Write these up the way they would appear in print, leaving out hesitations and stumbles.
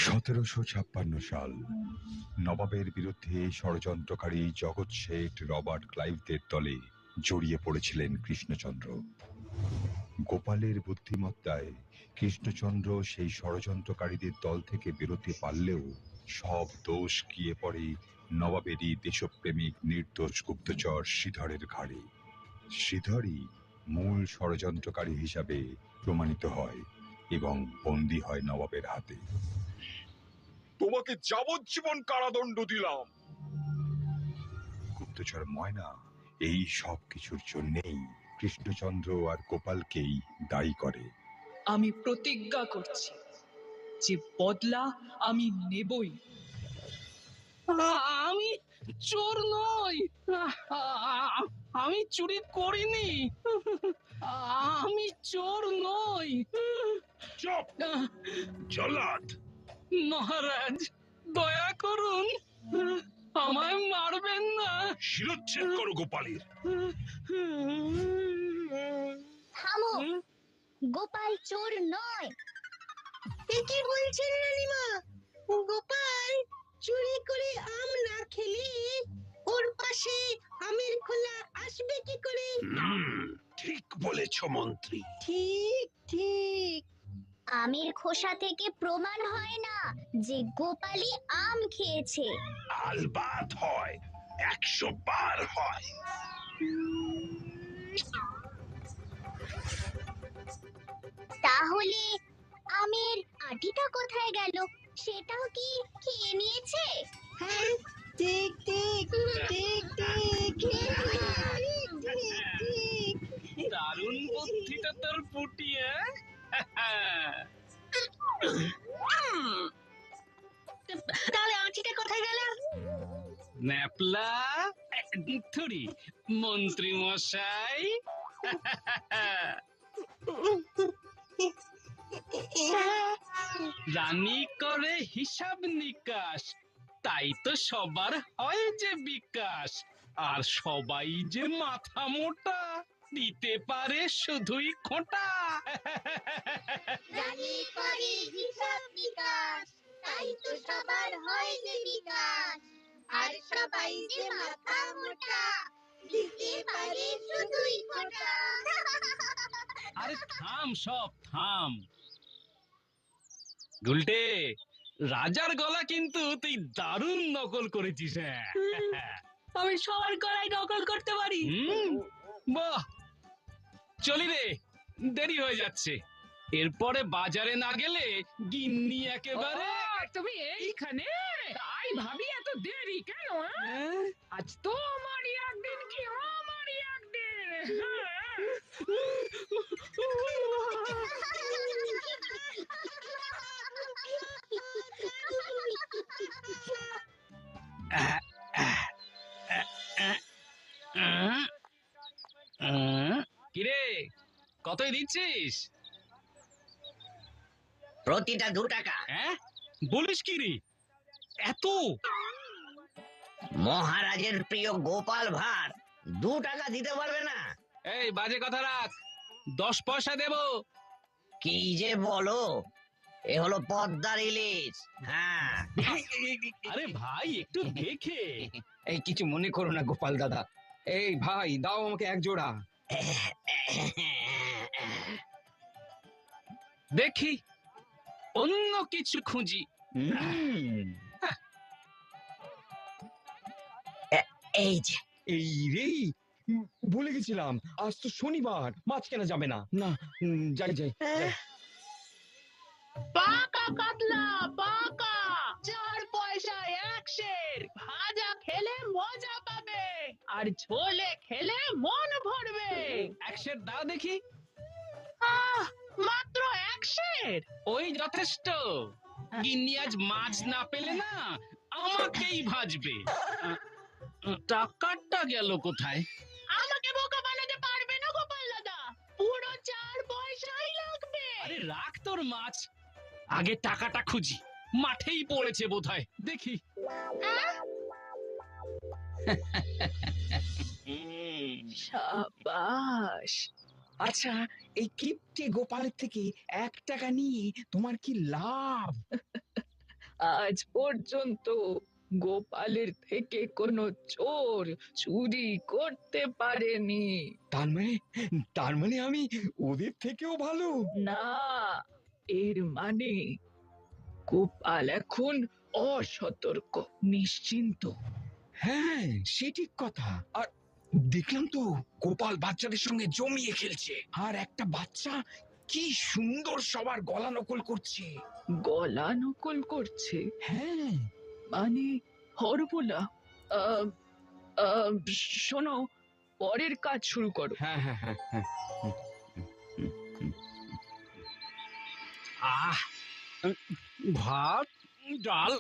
1756 সাল। নবাবের বিরুদ্ধে ষড়যন্ত্রকারী জগৎ শেঠ রবার্ট ক্লাইভদের দলে জড়িয়ে পড়েছিলেন কৃষ্ণচন্দ্র। গোপালের বুদ্ধিমত্তায় কৃষ্ণচন্দ্র সেই ষড়যন্ত্রকারীদের দল থেকে বেরোতে পারলেও সব দোষ গিয়ে পড়ে নবাবেরই দেশপ্রেমিক নির্দোষ গুপ্তচর শ্রীধরের ঘাড়ে। শ্রীধরই মূল ষড়যন্ত্রকারী হিসাবে প্রমাণিত হয় এবং বন্দী হয় নবাবের হাতে। তোমাকে যাবজ্জীবন কারাদণ্ড দিলাম। গুপ্তচর ময়না এই সব কিছুর জন্যেই কৃষ্ণচন্দ্র আর গোপালকেই দায়ী করে। আমি প্রতিজ্ঞা করছি যে বদলা আমি নেবই। আমি চোর নই, আমি চুরি করিনি, আমি চোর নই। চুপ জল্লাদ! মহারাজ দয়া করুন, আমায় মারবেন না। শিরচ্ছেদ করো গোপালের। থামো, গোপাল চোর নয়। কি বলছেন রানীমা? গোপাল চুরি করে আম না খেলে ওর পাশে আমের খোলা আসবে কি করে? ঠিক বলেছ মন্ত্রী। ঠিক ঠিক। আমের খোসা থেকে প্রমাণ হয় না যে গোপালই আম খেয়েছে। আলবাত হয়, 100 বার হয়। তাহলে আমের আটিটা কোথায় গেল? সেটাও কি খেয়ে নিয়েছে? হ্যাঁ, ঠিক ঠিক ঠিক ঠিক ঠিক। দারুণ বুদ্ধিটা তোর ফুটিয়ে। তাহলে আঁটিটা কোথায় গেল? ন্যাপলা থুরি মন্ত্রী মশাই। রানী করে হিসাব নিকাশ, তাই তো সবার হয় যে বিকাশ। আর সবাই যে মাথা মোটা, দিতে পারে শুধুই খোঁটা। রানী করে হিসাব নিকাশ, তাই তো সবার হয় যে বিকাশ। আর সবাই যে মাথা মোটা, দিতে পারে শুধুই খোঁটা। আরে থাম, সব থাম। গুলটে, রাজার গলা কিন্তু তুই দারুণ নকল করেছিস। আমি সবার গলায় নকল করতে পারি। বাহ, চলি রে, দেরি হয়ে যাচ্ছে। এরপরে বাজারে না গেলে গিন্নি একেবারে। তুমি এইখানে? তাই ভাবি এত দেরি কেন? আজ তো আমারই একদিন, কি আমারই একদিন। কিরে, কতই দিচ্ছিস? প্রতিটা 2 টাকা। হ্যাঁ, বলিস কি রে, এত? মহারাজের প্রিয় গোপাল ভাঁড় 2 টাকা দিতে পারবে না? এই বাজে কথা রাখ, 10 পয়সা দেবো। কি যে বলো, এ হলো পদ্মার ইলিশ। হ্যাঁ। আরে ভাই, একটু দেখে। এই কিছু মনে করো না গোপাল দাদা, এই ভাই দাও আমাকে 1 জোড়া। দেখি অন্য কিছু খুঁজি। এই যে, এই রে, ভুলে গেছিলাম, আজ তো শনিবার, মাছ কেনা যাবে না। না, যাই যাই। পাকা কাতলা, পাকা 4 পয়সায় 1 সের। ভাজা খেলে মজা পাবে, আর ঝোলে খেলে মন ভরবে। 1 সের দাও দেখি। মাত্র 1 সের? ছেলের? ওই যথেষ্ট। গিন্নি আজ মাছ না পেলে না আমাকেই ভাজবে। টাকাটা গেল কোথায়? আমাকে বোকা বানাতে পারবে না গোপাল দাদা, পুরো 4 পয়সাই লাগবে। আরে রাখ তোর মাছ, আগে টাকাটা খুঁজি। মাঠেই পড়েছে বোধহয়, দেখি। সাবাস। আচ্ছা, এই কিপ্টে গোপালের থেকে 1 টাকা নিয়ে তোমার কি লাভ? আজ পর্যন্ত গোপালের থেকে কোনো চোর চুরি করতে পারেনি। তার মানে আমি ওদের থেকেও ভালো? না, এর মানে গোপাল এখন অসতর্ক, নিশ্চিন্ত। হ্যাঁ, সে ঠিক কথা। আর দেখলাম তো গোপাল বাচ্চাদের সঙ্গে জমিয়ে খেলছে, আর একটা বাচ্চা কি সুন্দর সবার গলা নকল করছে। গলা নকল করছে হ্যাঁ, মানে হরবোলা? আহ, আহ, শোনো, পরের কাজ শুরু করো। হ্যাঁ, হ্যাঁ, হ্যাঁ, হ্যাঁ। আহ, ভাত, ডাল,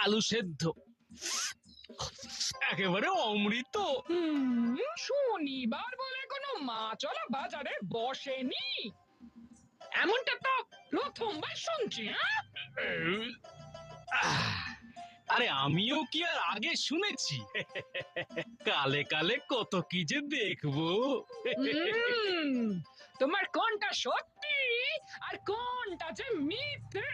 আলু সেদ্ধ, একেবারে অমৃত। শনিবার বলে কোনো মাছওয়ালা বাজারে বসেনি, এমনটা তো প্রথমবার শুনছি। আরে আমিও কি আর আগে শুনেছি? কালে কালে কত কি যে দেখবো। তোমার কোনটা সত্যি আর কোনটা যে মিথ্যে?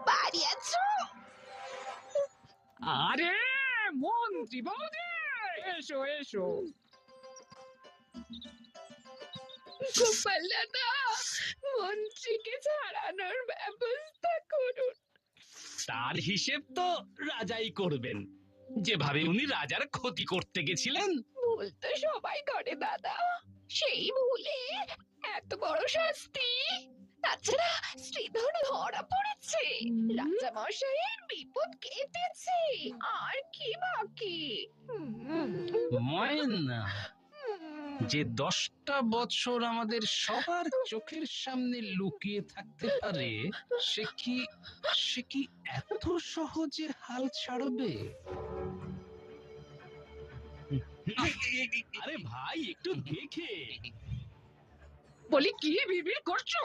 বাড়ি আছো? আরে মন্ত্রী বৌদি, এসো এসো। গোপাল দাদা, মন্ত্রীকে ছাড়ানোর ব্যবস্থা করুন। তার হিসেব তো রাজাই করবেন, যেভাবে উনি রাজার ক্ষতি করতে গেছিলেন। ভুল তো সবাই করে দাদা, সেই ভুলে এত বড় শাস্তি। তাছাড়া শ্রীধর ধরা পড়েছে, রাজা মশাইয়ের বিপদ কেটেছে, আর কি বাকি? ময়না, যে 10টা বছর আমাদের সবার চোখের সামনে লুকিয়ে থাকতে পারে, সে কি এত সহজে হাল ছাড়বে? আরে ভাই, একটু দেখে। বলি কি বিড়বিড় করছো?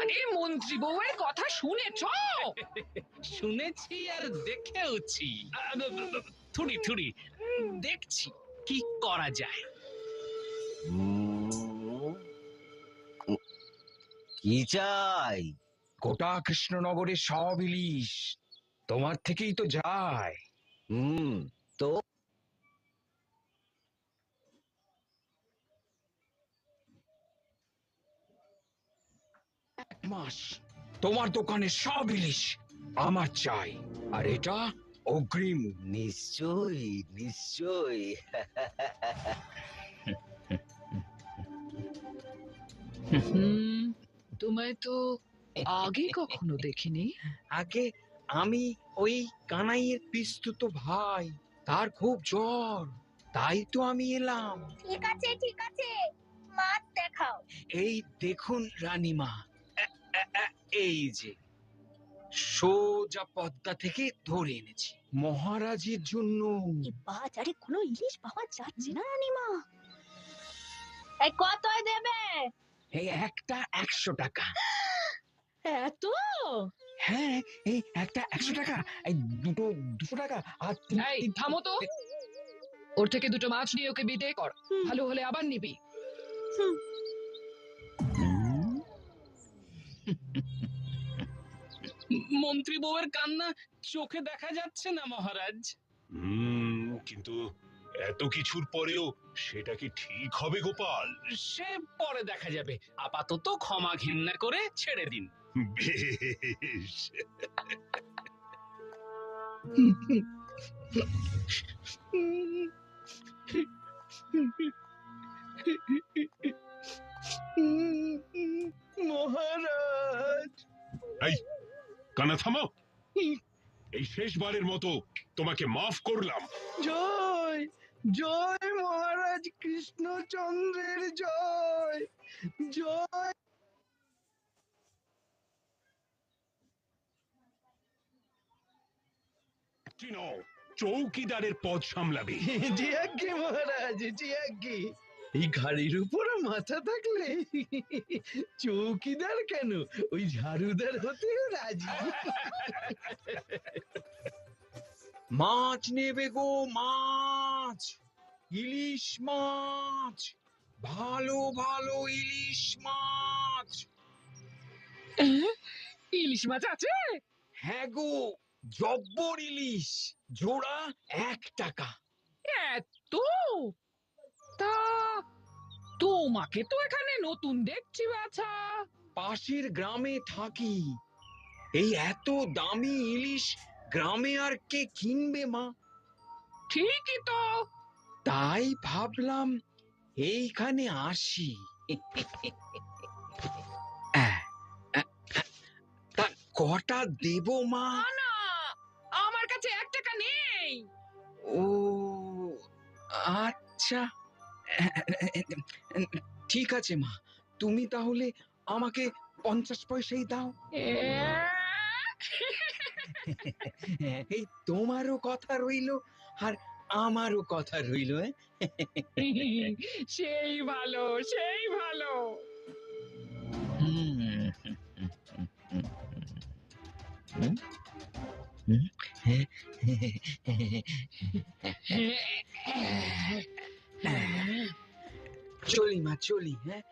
আরে মন্ত্রী বউয়ের কথা শুনেছো? শুনেছি আর দেখেওছি। থুড়ি থুড়ি দেখছি কি করা যায়। কি চাই? গোটা কৃষ্ণনগরের সব ইলিশ তোমার থেকেই তো যায়। তো 1 মাস তোমার দোকানে সব ইলিশ আমার চাই, আর এটা অগ্রিম। নিশ্চয়ই নিশ্চয়ই। তোমায় তো আগে কখনো দেখিনি। আগে আমি ওই কানাইয়ের পিস্তুত ভাই, তার খুব জ্বর, তাই তো আমি এলাম। ঠিক আছে ঠিক আছে, মাছ দেখাও। এই দেখুন রানীমা, এই যে সোজা পদ্মা থেকে ধরে এনেছি মহারাজের জন্য। এই বাজারে কোনো ইলিশ পাওয়া যাচ্ছে না রানীমা। এই কতই দেবে? এই একটা 100 টাকা। এত? হ্যাঁ, এই একটা 100 টাকা, এই দুটো 200 টাকা, আর এই থামো তো, ওর থেকে দুটো মাছ নিয়ে ওকে বিদে কর, ভালো হলে আবার নিবি। মন্ত্রী বউয়ের কান্না চোখে দেখা যাচ্ছে না মহারাজ। কিন্তু এত কিছুর পরেও সেটা কি ঠিক হবে গোপাল? সে পরে দেখা যাবে, আপাতত ক্ষমা ঘৃণা করে ছেড়ে দিন। বেশ। মহারাজ, এই কানা থামো। এই শেষবারের মতো তোমাকে মাফ করলাম। জয় জয় মহারাজ কৃষ্ণচন্দ্রের জয়, জয়। চিনো, চৌকিদারের পদ সামলাবে। জি আজ্ঞে মহারাজ, জি আজ্ঞে। এই ঘাড়ির উপর মাথা থাকলে চৌকিদার কেন, ওই ঝাড়ুদার হতেও রাজি। মাছ নেবে গো, মাছ, ইলিশ মাছ, ভালো ভালো ইলিশ মাছ। ইলিশ মাছ আছে? হ্যাঁ গো, জব্বর ইলিশ, জোড়া 1 টাকা। এত? তা তোমাকে তো এখানে নতুন দেখছি বাছা। পাশের গ্রামে থাকি, এই এত দামি ইলিশ গ্রামে আর কে কিনবে মা? ঠিকই তো। তাই ভাবলাম এইখানে আসি। আহ, আহ, তা কটা দেব মা? না, আমার কাছে 1 টাকা নেই। ও আচ্ছা, ঠিক আছে মা, তুমি তাহলে আমাকে 50 পয়সাই দাও। এই তোমারও কথা রইলো, আর আমারও কথা রইলো। সেই ভালো, সেই ভালো। চলি মা, চলি। হ্যাঁ,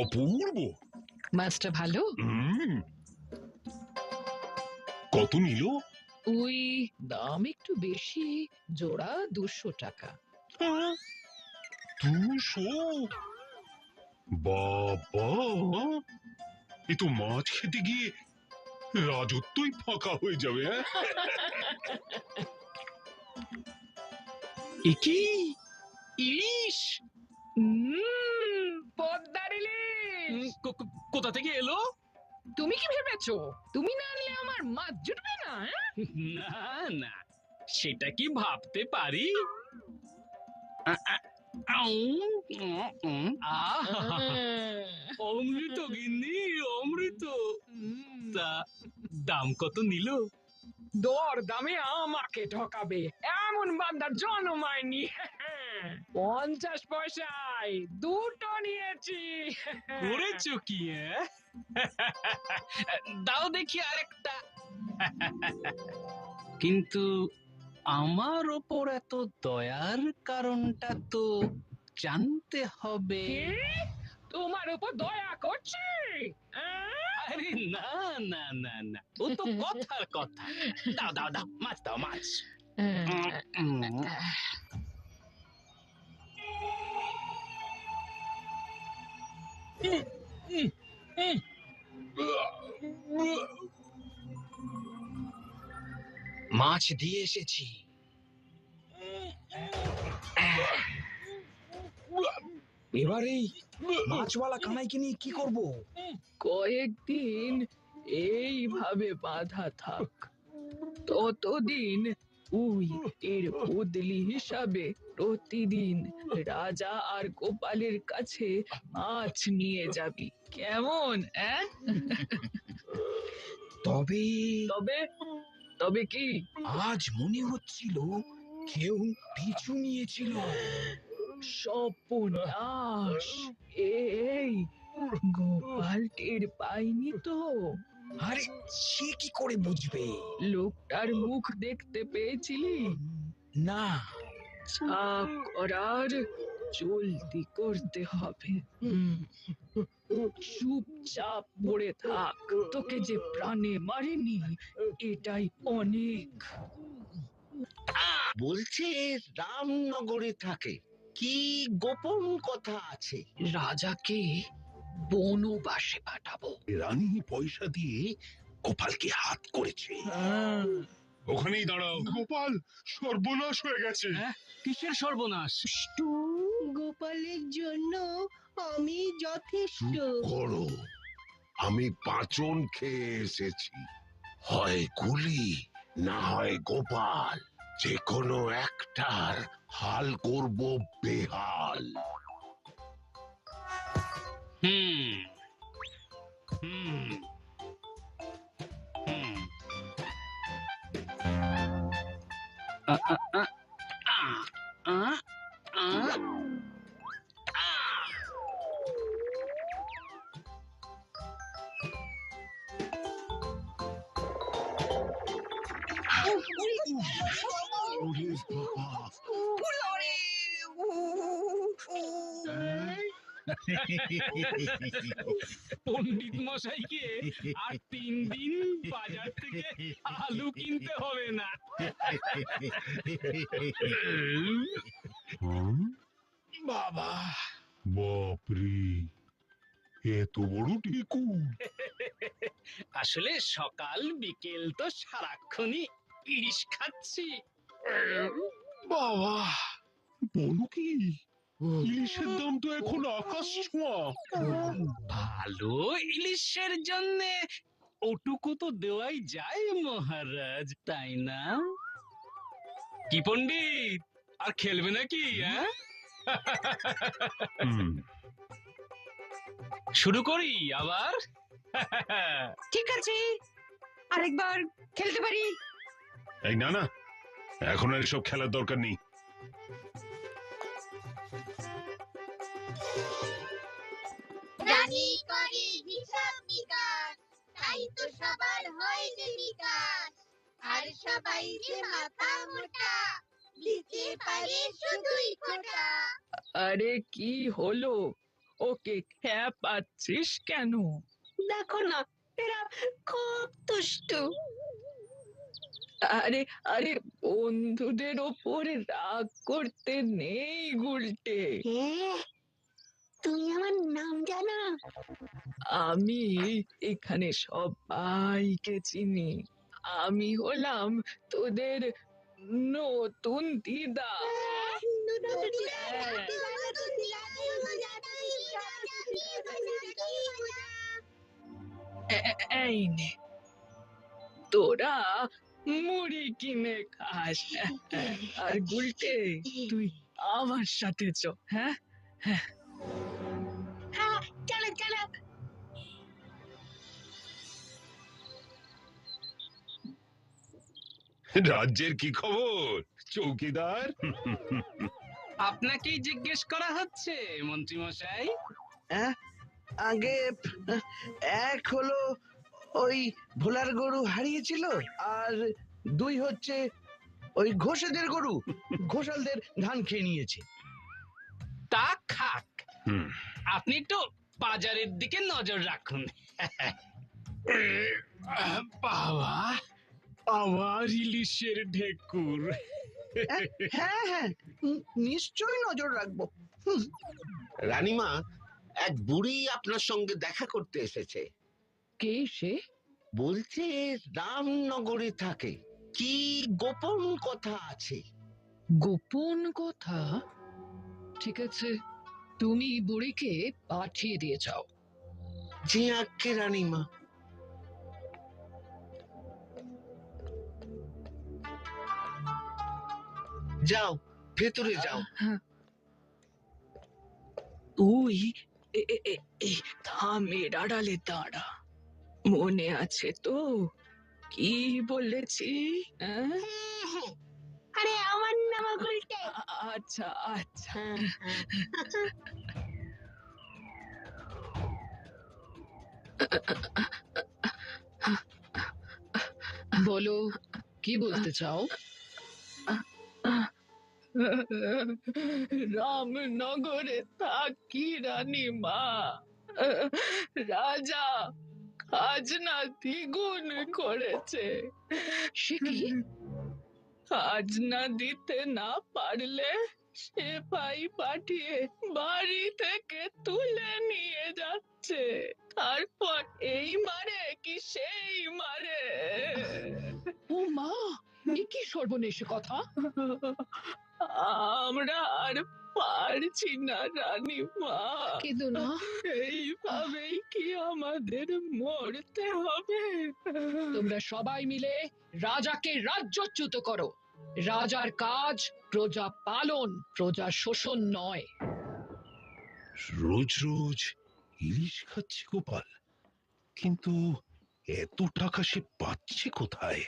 অপূর্ব। মাছটা ভালো? কত নিল? ওই দাম একটু বেশি, জোড়া 200 টাকা। 200? বাবা, এ তো মাছ খেতে গিয়ে রাজত্বই ফাঁকা হয়ে যাবে। কি ইলিশ? পদ্মার ইলিশ। কোথা থেকে এলো? তুমি কি ভেবেছো তুমি না আনলে আমার মাছ জুটবে না? না না, সেটা কি ভাবতে পারি? অমৃত গিন্নি, অমৃত। তা দাম কত নিল? দর দামে আমাকে ঠকাবে এমন বান্দার জন্মায়নি। 50 পয়সায় দুটো নিয়েছি। করেছো কি? দাও দেখি আরেকটা। কিন্তু আমার ওপর এত দয়ার কারণটা তো জানতে হবে। তোমার উপর দয়া করছি? আরে না না না না, ও তো কথার কথা। দাও দাও দাও, মাছ দাও, মাছ। মাছ দিয়ে এসেছি। এবারে মাছওয়ালা কানাইকে নিয়ে কি করব? কয়েকদিন এইভাবে বাঁধা থাক, ততদিন তুই এর বদলি হিসাবে প্রতিদিন রাজা আর গোপালের কাছে মাছ নিয়ে যাবি, কেমন? তবে তবে তবে কি? আজ মনে হচ্ছিল কেউ পিছু নিয়েছিল। সর্বনাশ! এই গোপাল টের পাইনি তো? আরে সে কি করে বুঝবে? লোকটার মুখ দেখতে পেয়েছিলি? না, যা করার জলদি করতে হবে। চুপচাপ পড়ে থাক, তোকে যে প্রাণে মারেনি এটাই অনেক। বলছে রামনগরে থাকে, কি গোপন কথা আছে? রাজাকে বনবাসে পাঠাবো। রানী পয়সা দিয়ে গোপালকে হাত করেছে। ওখানেই দাঁড়াও, গোপাল সর্বনাশ হয়ে গেছে। কিসের সর্বনাশ? দুষ্টু গোপালের জন্য আমি যথেষ্ট। করো, আমি পাঁচন খেয়ে এসেছি, হয় গুলি না হয় গোপাল, যে কোনো একটার হাল করব বেহাল। হুম হুম হুম আ, আ, আ, আ, আ, আ, আ। পণ্ডিত মশাইকে আর 3 দিন বাজার থেকে আলু কিনতে হবে না। বাবা, বাপরে, এত বড় ঢেকুর! আসলে সকাল বিকেল তো সারাক্ষণই ইলিশ খাচ্ছি। বাবা, বলো কি, ইলিশের দাম তো এখন আকাশ ছোঁয়া। ভালো ইলিশের জন্য ওটুকু তো দেওয়াই যায় মহারাজ, তাই না? কি পণ্ডিত, আর খেলবে নাকি? শুরু করি আবার? ঠিক আছে, আরেকবার খেলতে পারি। এই না না, এখন আর এসব খেলার দরকার নেই। রানী করে হিসাব নিকাশ, তাই তো সবার হয় যে বিকাশ। আর সবাই যে মাথা মোটা, দিতে পারে শুধুই খোটা। আরে কি হলো, ওকে খেপাচ্ছিস কেন? দেখো না, এরা খুব দুষ্টু। আরে আরে বন্ধুদের ওপর রাগ করতে নেই গুলটে। তুমি আমার নাম জানো? আমি এখানে সবাইকে চিনি। আমি হলাম তোদের নতুন দিদা। এই নে, তোরা মুড়ি কিনে খাস। আর গুলটে, তুই আমার সাথে চ। হ্যাঁ, চলো চলো। রাজ্যের কি খবর, চৌকিদার? আপনাকেই জিজ্ঞেস করা হচ্ছে মন্ত্রী মশাই। আগে এক হলো ওই ভোলার গরু হারিয়েছিল, আর 2 হচ্ছে ওই ঘোষেদের গরু ঘোষালদের ধান খেয়ে নিয়েছে। তা খাক, আপনি একটু বাজারের দিকে নজর রাখুন। বাবা, আবার ইলিশের ঢেকুর। হ্যাঁ হ্যাঁ, নিশ্চয়ই নজর রাখবো। রানীমা, এক বুড়ি আপনার সঙ্গে দেখা করতে এসেছে। কে সে? বলছে রামনগরে থাকে, কি গোপন কথা আছে। গোপন কথা? ঠিক আছে, তুমি বুড়িকে পাঠিয়ে দিয়ে যাও। জি আজ্ঞে রানীমা। যাও, ভেতরে যাও। তুই থামের আড়ালে দাঁড়া, মনে আছে তো কি বলেছি? আরে আমার নাম গুলটে। আচ্ছা আচ্ছা, বলো, কি বলতে চাও? রামনগরে থাকি রানীমা। রাজা খাজনা দ্বিগুণ করেছে। সে কি? খাজনা দিতে না পারলে সেপাই পাঠিয়ে বাড়ি থেকে তুলে নিয়ে যাচ্ছে। তারপর এই মারে কি সেই মারে। ও মা, এ কি সর্বনেশ কথা! আমরা আর পারছি না রানীমা। কিন্তু না, এইভাবেই কি আমাদের মরতে হবে? তোমরা সবাই মিলে রাজাকে রাজ্যচ্যুত করো। রাজার কাজ প্রজা পালন, প্রজা শোষণ নয়। রোজ রোজ ইলিশ খাচ্ছে গোপাল, কিন্তু এত টাকা সে পাচ্ছে কোথায়?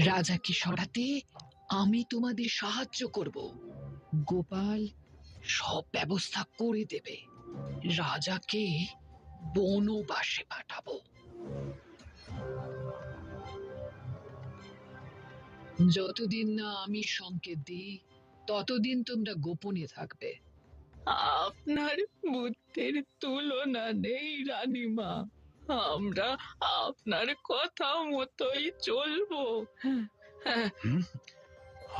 রাজাকে সরাতে আমি তোমাদের সাহায্য করব। গোপাল সব ব্যবস্থা করে দেবে। রাজাকে বনবাসে পাঠাবো। যতদিন না আমি সংকেত দিই, ততদিন তোমরা গোপনে থাকবে। আপনার বুদ্ধির তুলনা নেই রানীমা। আমরা আপনার কথা মতোই চলবো।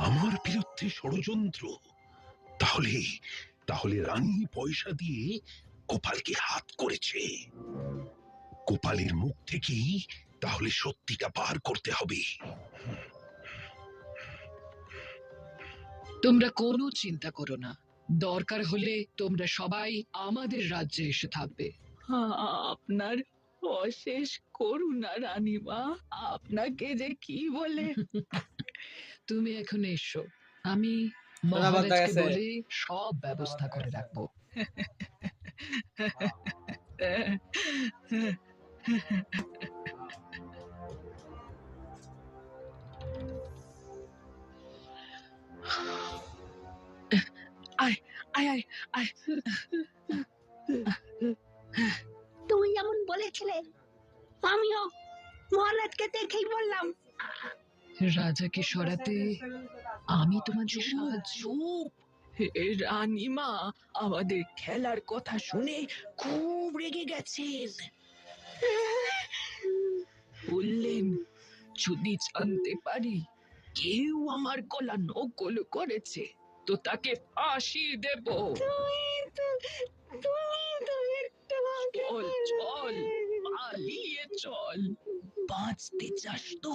আমার বিরুদ্ধে ষড়যন্ত্র? তাহলে তাহলে রানী পয়সা দিয়ে গোপালকে হাত করেছে। গোপালের মুখ থেকেই তাহলে সত্যিটা বার করতে হবে। তোমরা কোনো চিন্তা করো না। দরকার হলে তোমরা সবাই আমাদের রাজ্যে এসে থাকবে। আপনার অশেষ করুণা রানীমা, আপনাকে যে কি বলে। তুমি এখন এসো, আমি মহারাজকে বলে সব ব্যবস্থা করে রাখবো। আয় আয় আয় আয়। তুই যেমন বলেছিলে আমিও মহারাজকে দেখেই বললাম। রাজাকে সরাতে আমি তোমাদের সাহায্য। রানীমা আমাদের খেলার কথা শুনে খুব রেগে গেছেন। বললেন, যদি জানতে পারি কেউ আমার গলা নকল করেছে তো তাকে ফাঁসি দেব। চল চল, পালিয়ে চল। বাঁচতে চাস তো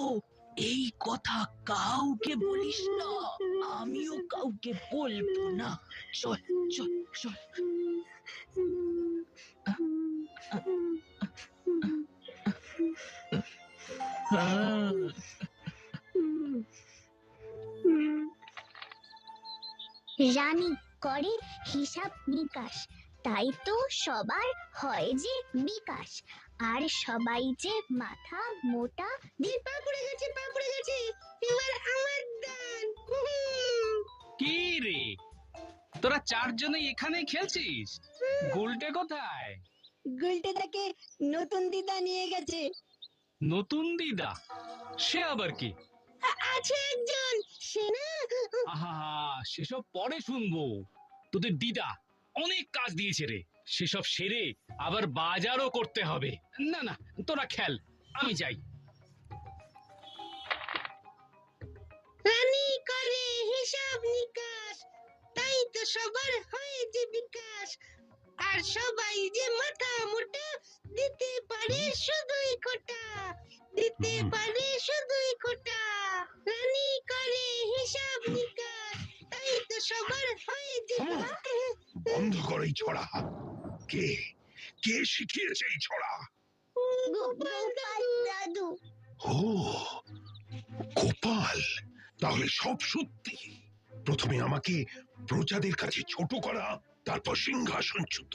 এই কথা কাউকে বলিস না। আমিও কাউকে বলবো না। চল চল চল। রানী করে হিসাব নিকাশ, তাই তো সবার হয় যে বিকাশ। আর সবাই যে মাথা মোটা। পা পড়ে গেছে, পা পড়ে গেছে। এবার আমার দান। কি রে, তোরা চারজনেই এখানে খেলছিস? গোলটে কোথায়? গুলটেটাকে নতুন দিদা নিয়ে গেছে। নতুন দিদা? সে আবার কি? আছে একজন, সে না। আহা, সেসব পরে শুনবো। তোদের দিদা অনেক কাজ দিয়েছে রে, সেসব সেরে আবার বাজারও করতে হবে। না না, তোরা খেল, আমি যাই। রানী করে হিসাব নিকাশ, তাই তো সবার হয় যে বিকাশ। আর সবাই যে মাথা মোটা, দিতে পারে শুধুই খোটা, দিতে পারে শুধুই খোটা। রানী করে হিসাব নিকাশ, তাই তো সবার হয় যে। বন্ধ কর এই ছড়া। কে কে শিখিয়েছে এই ছড়া? গোপাল দাদু। ও, গোপাল, তাহলে সব সত্যি। প্রথমে আমাকে প্রজাদের কাছে ছোট করা, তারপর সিংহাসনচ্যুত।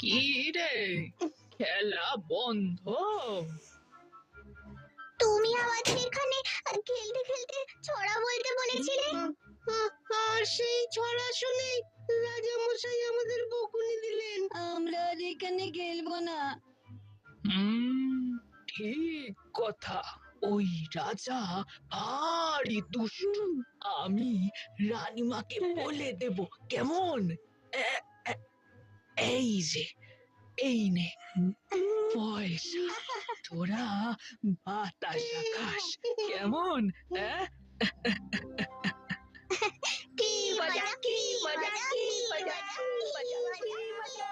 কি রে, খেলা বন্ধ। তুমি আমাদের এখানে খেলতে খেলতে ছড়া বলতে বলেছিলে। আর সেই ছড়া শুনে রাজামশাই আমাদের বকুনি দিলেন। আমরা আর এখানে খেলবো না। ঠিক কথা। ওই রাজা ভারী দুষ্ট। আমি রানীমাকে বলে দেব, কেমন? এই যে, এই নে পয়সা, তোরা বাতাসা খাস, কেমন? কি মজা, কি মজা, কি মজা, কি মজা, কি মজা,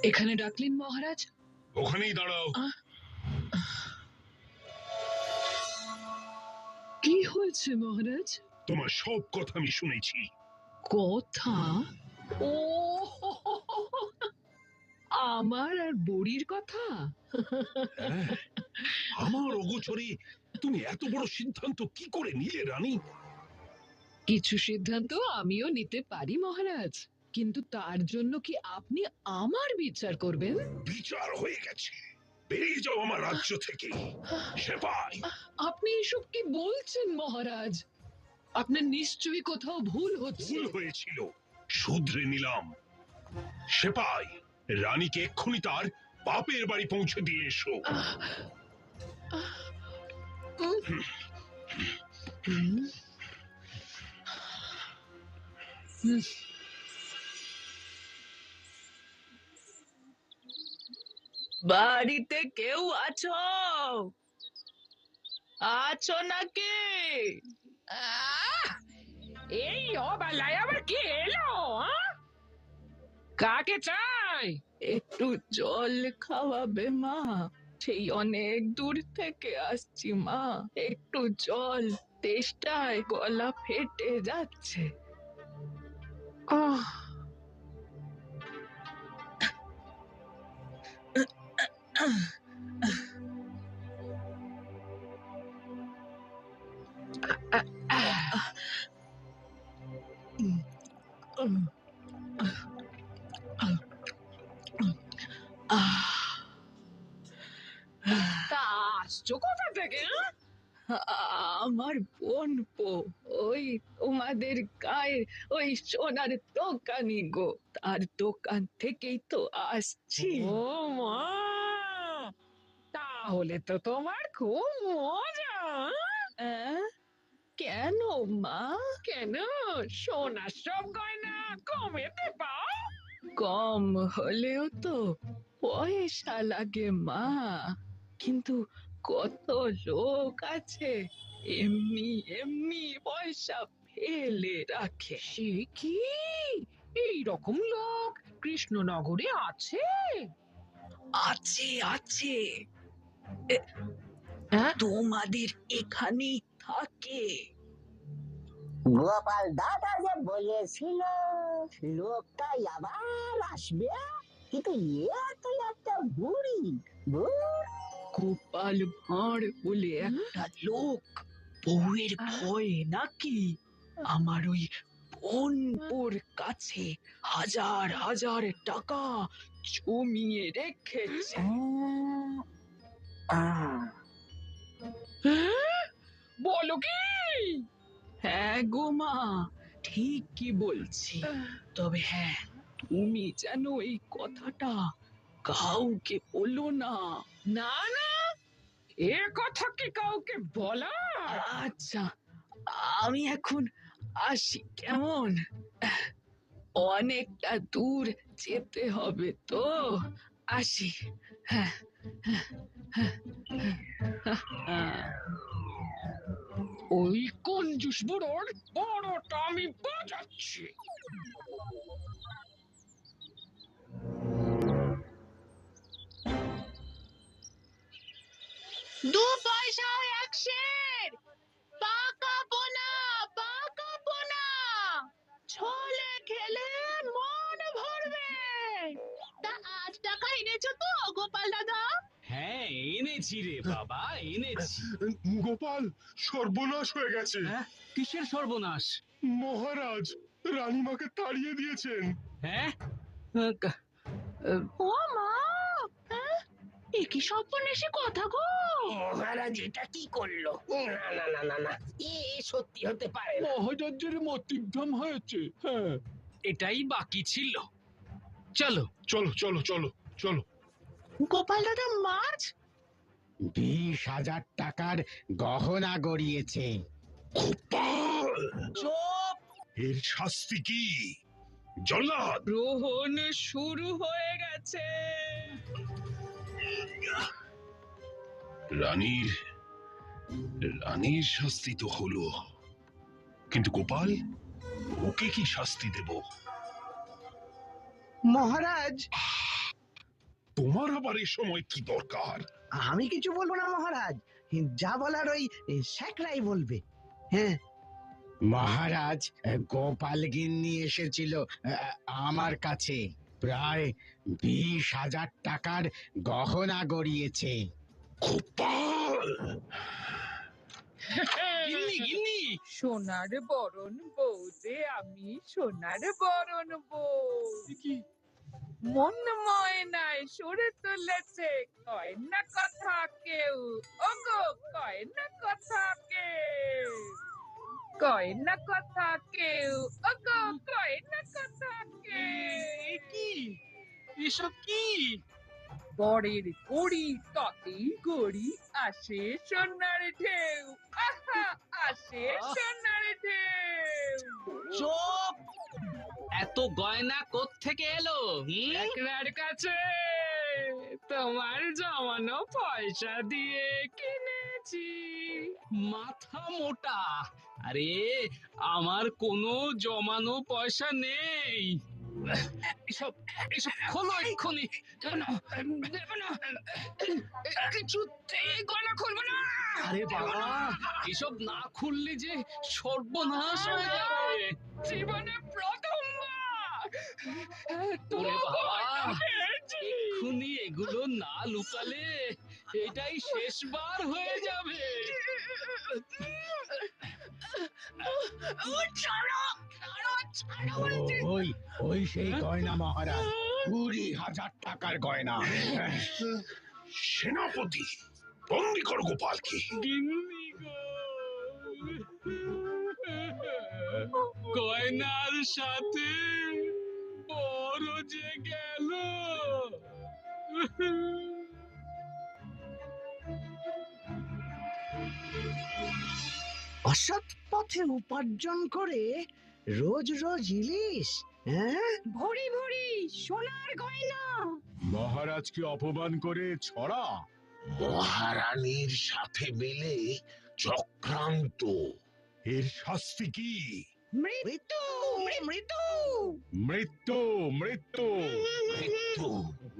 এখানে ডাকলেন মহারাজ? ওখানেই দাঁড়াও। কি হয়েছে মহারাজ? তোমার সব কথা আমি শুনেছি। কথা? ও, আমার আর বুড়ির কথা? হ্যাঁ, আমার অগোচরে তুমি এত বড় সিদ্ধান্ত কি করে নিলে রানী? কিছু সিদ্ধান্ত আমিও নিতে পারি মহারাজ, কিন্তু তার জন্য কি আপনি আমার বিচার করবেন? বিচার হয়ে গেছে, বেরিয়ে যাও আমার রাজ্য থেকে। সেপাই, আপনি এসব কি বলছেন মহারাজ? আপনার নিশ্চয়ই কোথাও ভুল হচ্ছে। ভুল হয়েছিল, শুধরে নিলাম। সেপাই, রানীকে এক্ষুনি তার বাপের বাড়ি পৌঁছে দিয়ে এসো। বাড়িতে কেউ আছো? আছো নাকি? এই অবেলায় আবার কি এলো? কাকে চাই? একটু জল খাওয়াবে মা? সেই অনেক দূর থেকে আসছি মা, একটু জল, তেষ্টায় গলা ফেটে যাচ্ছে। আহ, তা আসছো কোথা থেকে? আমার বোন পো, ওই তোমাদের গায়ের ওই সোনার দোকানি গো, তার দোকান থেকেই তো আসছি। ও মা, তাহলে তো তোমার খুব মজা। কেন মা? কেন সোনার সব গয়না কমেতে পাও? কম হলেও তো পয়সা লাগে মা, কিন্তু কত লোক আছে এমনি এমনি পয়সা ফেলে রাখে। সে কি, এই রকম লোক কৃষ্ণনগরে আছে? আছে আছে, তোমাদের এখানেই থাকে। গোপাল দাদা যে বলেছিল লোকটাই আবার আসবে, কিন্তু এ তো একটা বুড়ি। গোপাল ভাঁড় বলে একটা লোক, বউয়ের ভয়ে নাকি আমার ওই বোনপোর কাছে হাজার হাজার টাকা জমিয়ে রেখেছে। হ্যাঁ? বলো কি? হ্যাঁ গো মা, ঠিক কি বলছি। তবে হ্যাঁ, তুমি যেন এই কথাটা কাউকে বলো না। না না, এ কথা কি কাউকে বলা? আচ্ছা, আমি এখন আসি, কেমন? অনেকটা দূর যেতে হবে তো, আসি। হ্যাঁ, হ্যাঁ, হ্যাঁ, হ্যাঁ। ওই কঞ্জুস বুড়োর বড়টা আমি বাজাচ্ছি। দু পয়সা এক সের, পাকা পোনা, পাকা পোনা, ছলে খেলে মন ভরবে। তা আজ টাকা এনেছো তো গোপাল দাদা? হ্যাঁ, এনেছি। এনেছি রে বাবা, এনেছি। গোপাল, সর্বনাশ হয়ে গেছে। হ্যাঁ? কিসের সর্বনাশ? মহারাজ রানীমাকে তাড়িয়ে দিয়েছেন। হ্যাঁ? ও মা, এ কি সর্বনাশী কথা গো! মহারাজ এটা কি করলো? না না না না না, এ সত্যি হতে পারে না। মহারাজের মতিভ্রম হয়েছে। হ্যাঁ, এটাই বাকি ছিল। চলো। চলো চলো চলো চলো। গোপাল দাদা মাছ? 20,000 টাকার গহনা গড়িয়েছে। গোপাল, চুপ! এর শাস্তি কি? জল্লাদ, গ্রহণ শুরু হয়ে গেছে। রানীর শাস্তি তো হলো, কিন্তু গোপাল, ওকে কি শাস্তি দেব? মহারাজ, তোমার আবার এই সময় কি দরকার? আমি কিছু বলবো না মহারাজ, যা বলার ওই স্যাকরাই বলবে। হ্যাঁ, মহারাজ, গোপাল গিন্নি এসেছিল আমার কাছে। প্রায় 20,000 টাকার গহনা গড়িয়েছে। গোপাল, গিন্নি, গিন্নি, সোনার বরণ বউ যে আমি, সোনার বরণ বউ। মন ময়নায় সরে তুলেছে, কয় না কথা কেউ। ওগো, কয় না কথা কেউ, কয় না কথা কেউ। ওগো, কয় না কথা কেউ। কি এসব কি? বরের কড়ি তাতেই গড়ি, আসে সোনার ঢেউ। আহা, আসে সোনার ঢেউ। চুপ! এত গয়না কোত্থেকে এলো? একরার কাছে তোমার জমানো পয়সা দিয়ে কিনেছি। মাথা মোটা! আরে, আমার কোনো জমানো পয়সা নেই। এসব এসব খোলো এক্ষুনি। দেব না, কিছুতেই গয়না খুলবো না। আরে বাবা, এসব না খুললে যে সর্বনাশ হয়ে যাবে। জীবনে প্রথমবার ওরে বাবা, এক্ষুনি এগুলো না লুকালে এটাই শেষবার হয়ে যাবে। ওই ওই সেই গয়না মহারাজ, 20,000 টাকার গয়না। সেনাপতি, বন্দি করো গোপালকে। গিন্নি গো, গয়নার সাথে বড় যে গেল। অসৎ পথে উপার্জন করে রোজ রোজ ইলিশ। হ্যাঁ, ভরি ভরি সোনার গয়না। মহারাজকে অপমান করে ছড়া। মহারানীর সাথে মিলে চক্রান্ত। এর শাস্তি কি? মৃত্যু, মৃত্যু। মৃত্যু, মৃত্যু। মৃত্যু,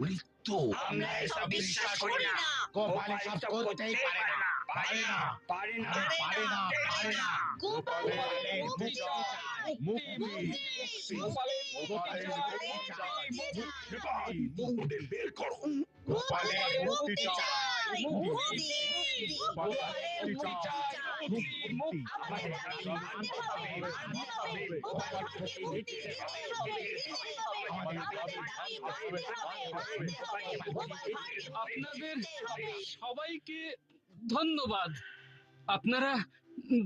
মৃত্যু। আমরা এসব বিশ্বাস করি না। গোপাল এসব করতেই পারে না, পারে না, পারে না, পারে না, পারে না। গোপালের মুক্তি চাই, মুক্তি, গোপালের ওদের বের করো। গোপালের মুক্তি চাই, মুক্তি, গোপালের মুক্তি চাই, আপনাদের সবাইকে ধন্যবাদ। আপনারা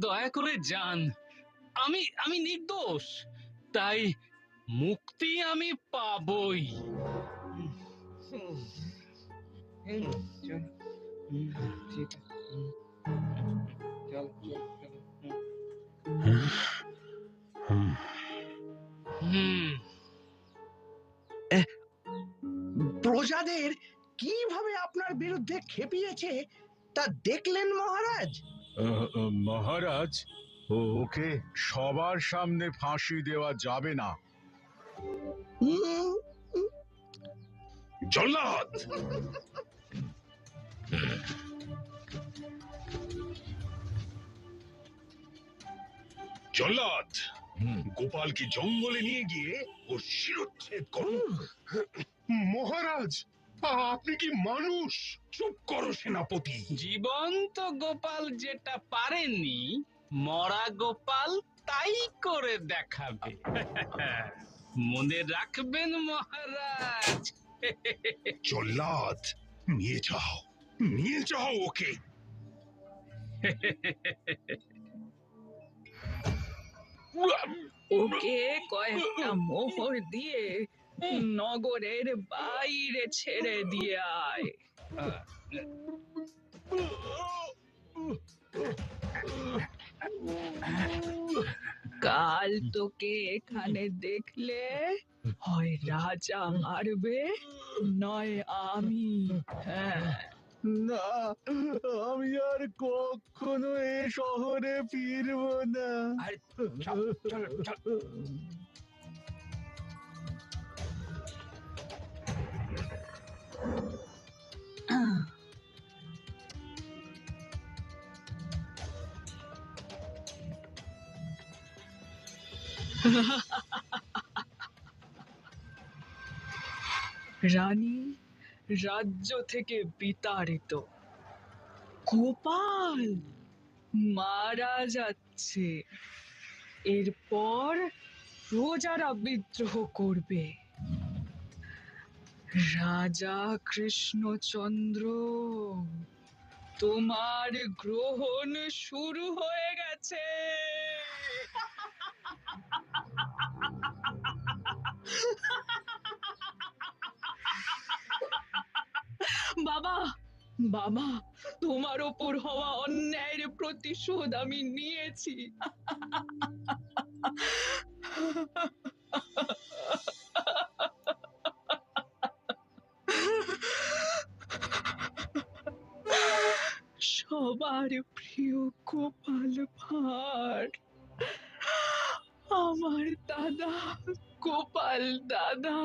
দয়া করে যান। আমি নির্দোষ, তাই মুক্তি আমি পাবই। প্রজাদের কিভাবে আপনার বিরুদ্ধে খেপিয়েছে তা দেখলেন মহারাজ? মহারাজ, ওকে সবার সামনে ফাঁসি দেওয়া যাবে না। উম, জল্লাদ, জল্লাদ, গোপালকে জঙ্গলে নিয়ে গিয়ে ওর শিরচ্ছেদ করো। মহারাজ, আপনি কি মানুষ? চুপ করো সেনাপতি। জীবন্ত গোপাল যেটা পারেনি, মরা গোপাল তাই করে দেখাবে। মনে রাখবেন মহারাজ। জল্লাদ, নিয়ে যাও ওকে। ওকে কয়েকটা মোহর দিয়ে নগরের বাইরে ছেড়ে দিয়ে আয়। কাল তোকে এখানে দেখলে হয় রাজা মারবে, নয় আমি। হ্যাঁ, না, আমি আর কখনো এ শহরে ফিরবো না। আরে চল চল চল। রানী রাজ্য থেকে বিতাড়িত, গোপাল মারা যাচ্ছে। এরপর প্রজারা বিদ্রোহ করবে। রাজা কৃষ্ণচন্দ্র, তোমার গ্রহণ শুরু হয়ে গেছে। বাবা, বাবা, তোমার ওপর হওয়া অন্যায়ের প্রতিশোধ আমি নিয়েছি। সবার প্রিয় গোপাল ভাঁড়, আমার দাদা গোপাল দাদা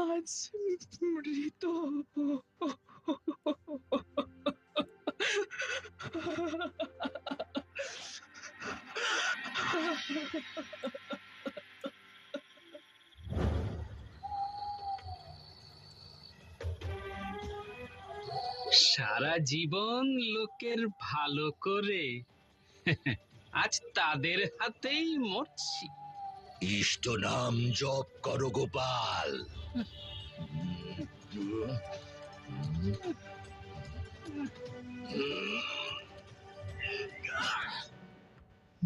আজ মৃত। সারা জীবন লোকের ভালো করে আজ তাদের হাতেই মরছি। ইষ্ট নাম জপ করো গোপাল।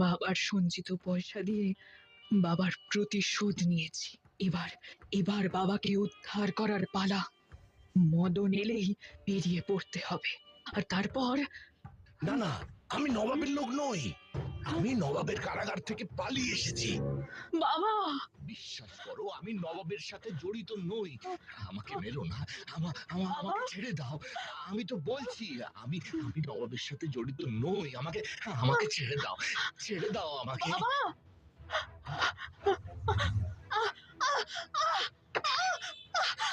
বাবার সঞ্চিত পয়সা দিয়ে বাবার প্রতিশোধ নিয়েছি। এবার এবার বাবাকে উদ্ধার করার পালা। মদন এলেই বেরিয়ে পড়তে হবে। আর তারপর না না, আমি নবাবের লোক নই। আমি নবাবের কারাগার থেকে পালিয়ে এসেছি। বাবা, বিশ্বাস করো, আমি নবাবের সাথে জড়িত নই। আমাকে মেরো না, আমাকে ছেড়ে দাও। আমি তো বলছি আমি নবাবের সাথে জড়িত নই। আমাকে ছেড়ে দাও আমাকে।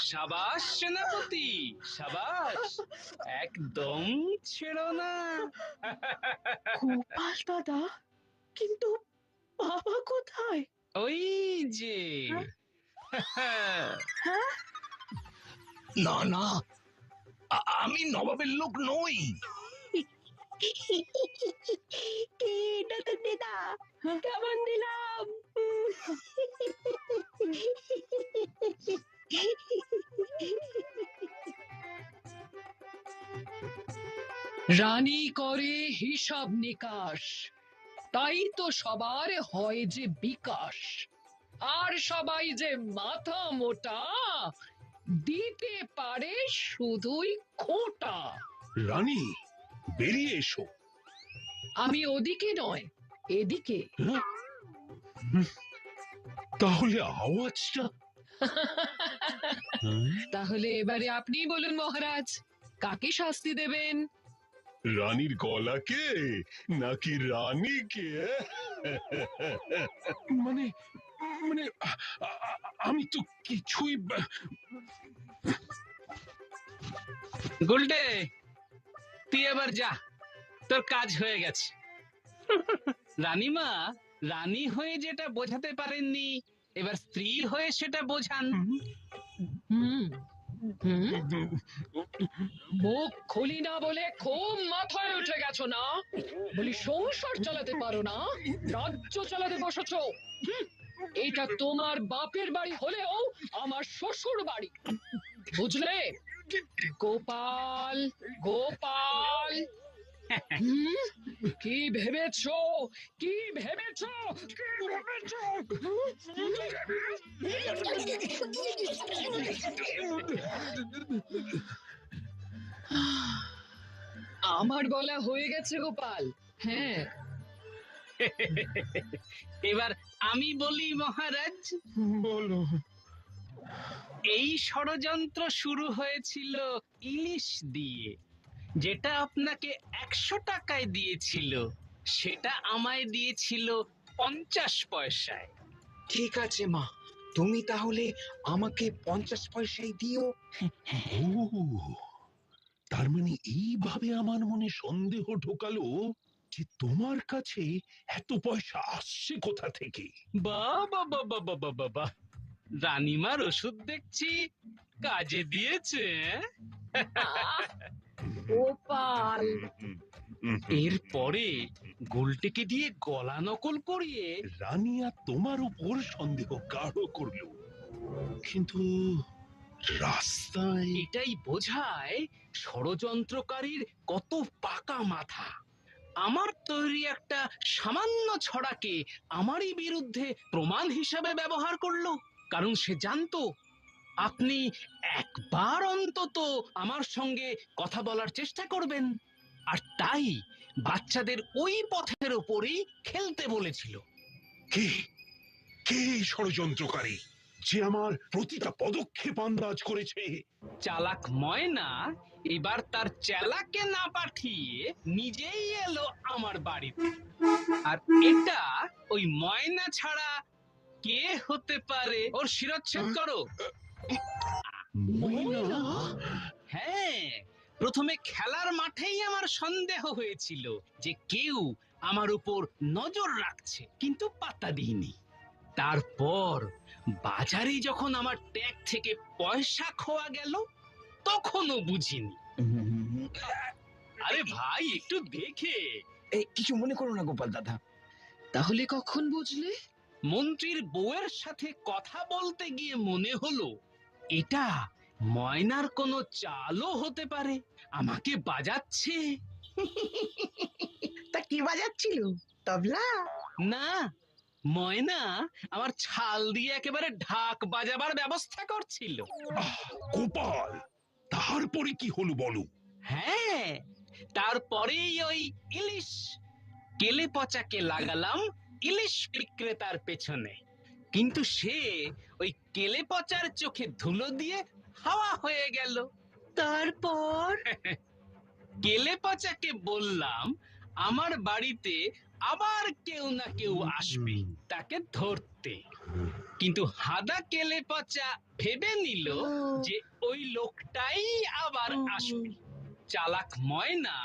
সাবাস সেনাপতি, সাবাস, একদম ছেড়ো না। গোপাল দাদা, কিন্তু বাবা কোথায়? ওই যে না না, আমি নবাবের লোক নই। এটা তো দিদা, কেমন দিলাম? রানী করে হিসাব নিকাশ, তাই তো সবার হয় যে বিকাশ। আর সবাই যে মাথা মোটা, দিতে পারে শুধুই খোটা। রানী, বেরিয়ে এসো। আমি ওদিকে নয়, এদিকে। তাহলে আওয়াজটা? তাহলে এবারে আপনি বলুন মহারাজ, কাকে শাস্তি দেবেন? রানীর গলাকে নাকি রানীকে? মানে মানে আমি তো কিছুই গুলটে, তুই এবার যা, তোর কাজ হয়ে গেছে। রানীমা রানী হয়ে যেটা বোঝাতে পারেননি, এবার স্ত্রী হয়ে সেটা বোঝান। হুম হুম মুখ খুলি না বলে খুব মাথায় উঠে গেছো না? বলি সংসার চালাতে পারো না, রাজ্য চালাতে বসেছো। এটা তোমার বাপের বাড়ি হলেও আমার শ্বশুর বাড়ি, বুঝলে? গোপাল, গোপাল, কি ভেবেছো? কি ভেবেছো? কি ভেবেছো? আমার বলা হয়ে গেছে গোপাল। হ্যাঁ, এবার আমি বলি মহারাজ। বলো। এই ষড়যন্ত্র শুরু হয়েছিল ইলিশ দিয়ে। যেটা আপনাকে 100 টাকায় দিয়েছিল সেটা আমায় দিয়েছিল 50 পয়সায়। ঠিক আছে মা, তুমি তাহলে আমাকে 50 পয়সাই দিও। ও, তার মানে এইভাবে আমার মনে সন্দেহ ঢোকালো যে তোমার কাছে এত পয়সা আসছে কোথা থেকে। বাবা বাবা বাবা বাবা, রানীমার ওষুধ দেখছি কাজে দিয়েছে। গোপাল, এরপরে গোলটিকে দিয়ে গলা নকল করিয়ে রানিয়া তোমার উপর সন্দেহ গাঢ় করলো, কিন্তু রাস্তায় এটাই বোঝায় ষড়যন্ত্রকারীর কত পাকা মাথা। আমার তৈরি একটা সামান্য ছড়াকে আমারই বিরুদ্ধে প্রমাণ হিসাবে ব্যবহার করলো, কারণ সে জানতো আপনি একবার অন্তত আমার সঙ্গে কথা বলার চেষ্টা করবেন, আর তাই বাচ্চাদের ওই পথের ওপরেই খেলতে বলেছিল। কে কে এই ষড়যন্ত্রকারী যে আমার প্রতিটা পদক্ষেপ আন্দাজ করেছে? চালাক ময়না এবার তার চেলাকে না পাঠিয়ে নিজেই এলো আমার বাড়িতে। আর এটা ওই ময়না ছাড়া কে হতে পারে? ওর শিরচ্ছেদ করো। ময়না? হ্যাঁ, প্রথমে খেলার মাঠেই আমার সন্দেহ হয়েছিল যে কেউ আমার উপর নজর রাখছে, কিন্তু পাত্তা দিইনি। তারপর বাজারে যখন আমার ট্যাগ থেকে পয়সা খোয়া গেল তখনও বুঝিনি। আরে ভাই, একটু দেখে। কিছু মনে করো না গোপাল দাদা। তাহলে কখন বুঝলে? মন্ত্রীর বউয়ের সাথে কথা বলতে গিয়ে মনে হলো এটা ময়নার কোনো চালও হতে পারে। আমাকে বাজাচ্ছে। তা কি বাজাচ্ছিল? তবলা? না, ময়না আমার ছাল দিয়ে একেবারে ঢাক বাজাবার ব্যবস্থা করছিল। গোপাল, তারপরে কি হলো বলো? হ্যাঁ, তারপরেই ওই ইলিশ কেলে পচাকে লাগালাম ইলিশ বিক্রেতার পেছনে, কিন্তু সে ওই কেলে পচার চোখে ধুলো দিয়ে হাওয়া হয়ে গেল। তারপর কেলে পচাকে বললাম আমার বাড়িতে আবার কেউ না কেউ আসবে তাকে ধরতে, কিন্তু হাদা কেলে পচা ভেবে নিল যে ওই লোকটাই আবার আসবে। চালাক ময়না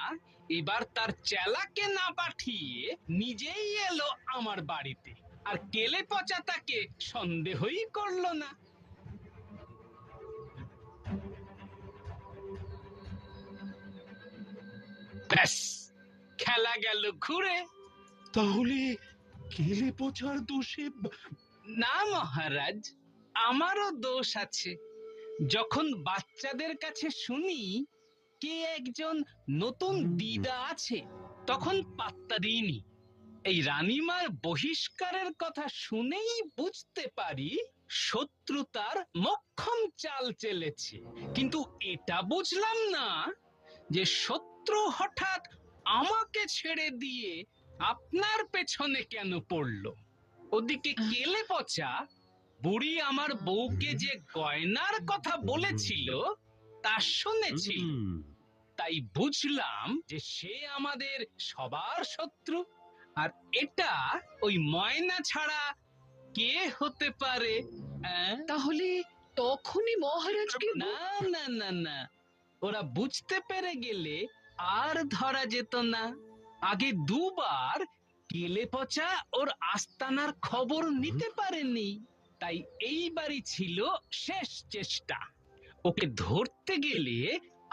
এবার তার চেলাকে না পাঠিয়ে নিজেই এলো আমার বাড়িতে, আর কেলে পচা তাকে সন্দেহই করলো না। ব্যাস, খেলা গেল ঘুরে। তাহলে কেলে পচার দোষে? না মহারাজ, আমারও দোষ আছে। যখন বাচ্চাদের কাছে শুনি কে একজন নতুন দিদা আছে তখন পাত্তা দিইনি। এই রানীমার বহিষ্কারের কথা শুনেই বুঝতে পারি শত্রুতার মক্ষম চাল চেলেছে, কিন্তু এটা বুঝলাম না যে শত্রু হঠাৎ আমাকে ছেড়ে দিয়ে আপনার পেছনে কেন পড়লো। ওদিকে কেলে পচা বুড়ি আমার বউকে যে গয়নার কথা বলেছিল তা শুনেছিল, তাই বুঝলাম যে সে আমাদের সবার শত্রু। আর এটা ওই ময়না ছাড়া কে হতে পারে? তাহলে তখনই মহারাজকে না না না না, ওরা বুঝতে পেরে গেলে আর ধরা যেত না। আগে দুবার কেলে পচা ওর আস্তানার খবর নিতে পারেনি, তাই এইবারই ছিল শেষ চেষ্টা। ওকে ধরতে গেলে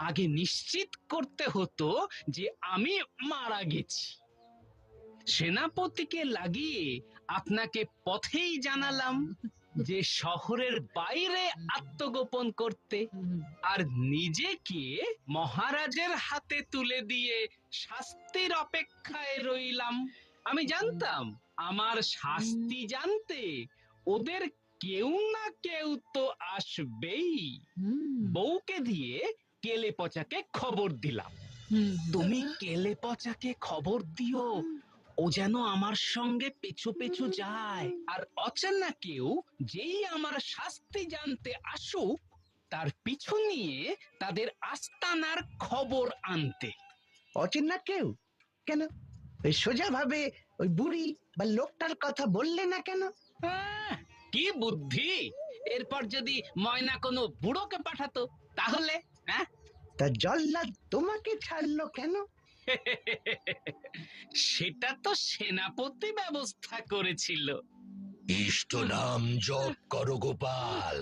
আগে নিশ্চিত করতে হতো যে আমি মারা গেছি। সেনাপতিকে লাগিয়ে আপনাকে পথেই জানালাম যে শহরের বাইরে আত্মগোপন করতে, আর নিজেকে মহারাজের হাতে তুলে দিয়ে শাস্তির অপেক্ষায় রইলাম। আমি জানতাম আমার শাস্তি জানতে ওদের কেউ না কেউ তো আসবেই। বউকে দিয়ে কেলে পচাকে খবর দিলাম, তুমি কেলে পচাকে খবর দিও, ও যেন আমার সঙ্গে পেছু পেছু যায়, আর অচেনা কেউ যেই আমার শাস্তি জানতে আসুক তার পিছু নিয়ে তাদের আস্তানার খবর আনতে। অচেনা কেউ কেন? ওই সোজা ভাবে ওই বুড়ি বা লোকটার কথা বললে না কেন? কি বুদ্ধি! এরপর যদি ময়না কোনো বুড়োকে পাঠাতো তাহলে? তা জল্লাদ তোমাকে ছাড়লো কেন? সেটা তো সেনাপতি ব্যবস্থা করেছিল। ইষ্ট নাম জপ করো গোপাল।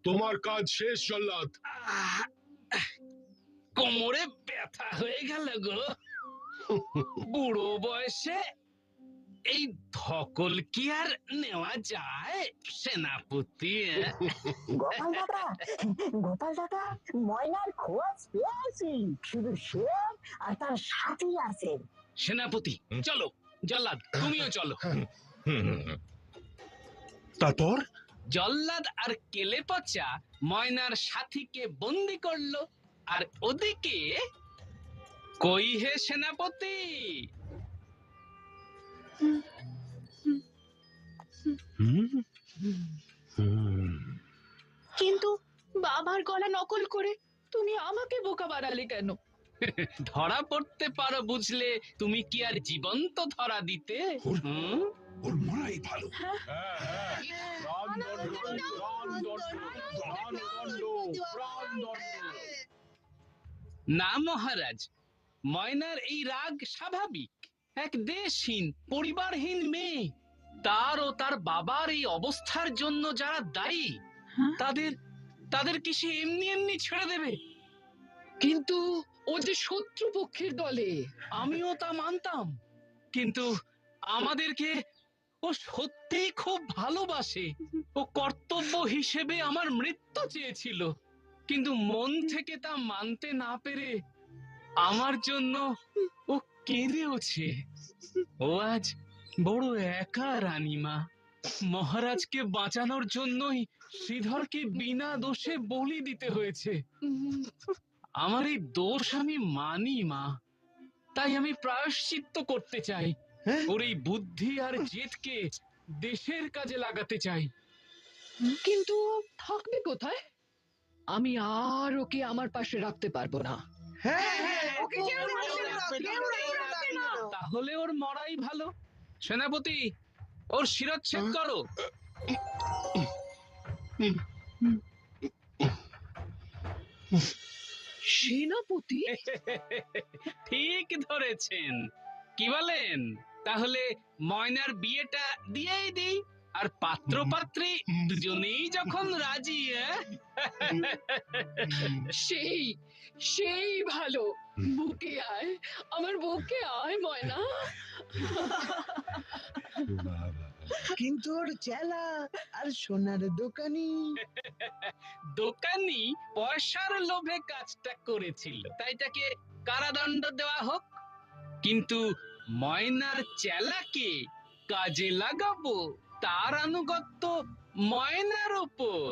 তোমার কাজ শেষ জল্লাদ। কোমরে ব্যথা হয়ে গেল গো। বুড়ো বয়সে এই ধকল কি আর নেওয়া যায় সেনাপতি? গোপাল দাদা ময়নার খোঁজ পেয়েছি, শুধু সে আর তার সাথী আছে। সেনাপতি চলো, জল্লাদ তুমিও চলো। তারপর জল্লাদ আর কেলে পচা ময়নার সাথীকে বন্দি করলো, আর ওদিকে কই হে সেনাপতি? কিন্তু বাবার গলা নকল করে তুমি আমাকে বোকা বানালে কেন? ধরা পড়তে পারো বুঝলে তুমি কি আর জীবন্ত ধরা দিতে? ওর মরাই ভালো। না মহারাজ, ময়নার এই রাগ স্বাভাবিক। এক দেশহীন পরিবারহীন মেয়ে, তার ও তার বাবার এই অবস্থার জন্য যারা দায়ী তাদের কি সে এমনি এমনি ছেড়ে দেবে? কিন্তু ও যে শত্রুপক্ষের দলে। আমিও তা মানতাম, কিন্তু আমাদেরকে ও সত্যিই খুব ভালোবাসে। ও কর্তব্য হিসেবে আমার মৃত্যু চেয়েছিল, কিন্তু মন থেকে তা মানতে না পেরে আমার জন্য ও কেঁদেওছে। ও আজ বড় একা রানীমা। মহারাজকে বাঁচানোর জন্যই শ্রীধরকে বিনা দোষে বলি দিতে হয়েছে। আমার এই দোষ আমি মানি মা, তাই আমি প্রায়শ্চিত্ত করতে চাই। ওর এই বুদ্ধি আর জেদকে দেশের কাজে লাগাতে চাই। কিন্তু থাকবে কোথায়? আমি আর ওকে আমার পাশে রাখতে পারবো না। তাহলে ওর মরাই ভালো। সেনাপতি, ওর শিরচ্ছেদ করো। সেনাপতি? ঠিক ধরেছেন। কি বলেন? তাহলে ময়নার বিয়েটা দিয়েই দিই, আর পাত্র পাত্রী দুজনেই যখন রাজি। সেই সেই ভালো। বুকে আয়, আমার বুকে আয় ময়না। কিন্তু ওর চেলা আর সোনার দোকানি দোকানি পয়সার লোভে কাজটা করেছিল, তাই তাকে কারাদণ্ড দেওয়া হোক। কিন্তু ময়নার চেলাকে কাজে লাগাবো, তার আনুগত্য ময়নার ওপর।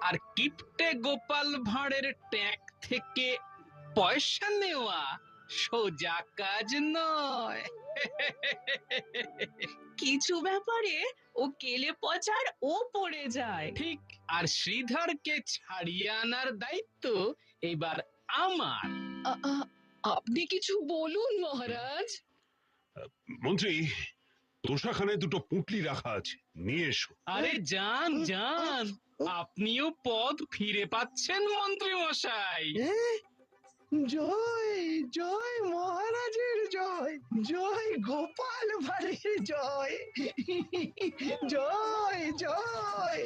আর কিপ্টে গোপাল ভাঁড়ের ট্যাগ থেকে পয়সা নেওয়া সোজা কাজ নয়। কিছু ব্যাপারে ও কেলে পচার ও পড়ে যায়। ঠিক, আর শ্রীধরকে ছাড়িয়ে আনার দায়িত্ব এবার আমার। আপনি কিছু বলুন মহারাজ। মন্ত্রী, তোষাখানায় দুটো পুঁটলি রাখা আছে, নিয়ে এসো। আরে যান যান, আপনিও পদ ফিরে পাচ্ছেন মন্ত্রী মশাই। জয় জয় মহারাজ। জয় গোপাল ভাঁড়ের জয়, জয় জয়।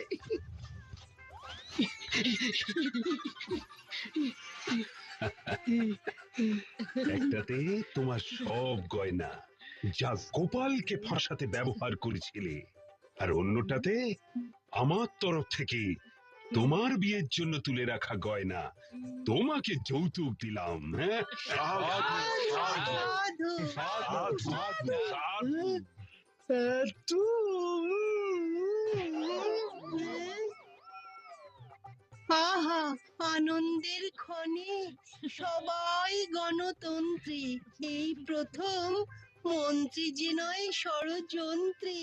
একটাতে তোমার সব গয়না যা গোপালকে ফাঁসাতে ব্যবহার করেছিলে, আর অন্যটাতে আমার তরফ থেকে তোমার বিয়ের জন্য তুলে রাখা গয়না তোমাকে যৌতুক দিলাম। হ্যাঁ, সাধু আহা, আনন্দের ক্ষণে সবাই গণতন্ত্রী, এই প্রথম মন্ত্রী যে নয় ষড়যন্ত্রী।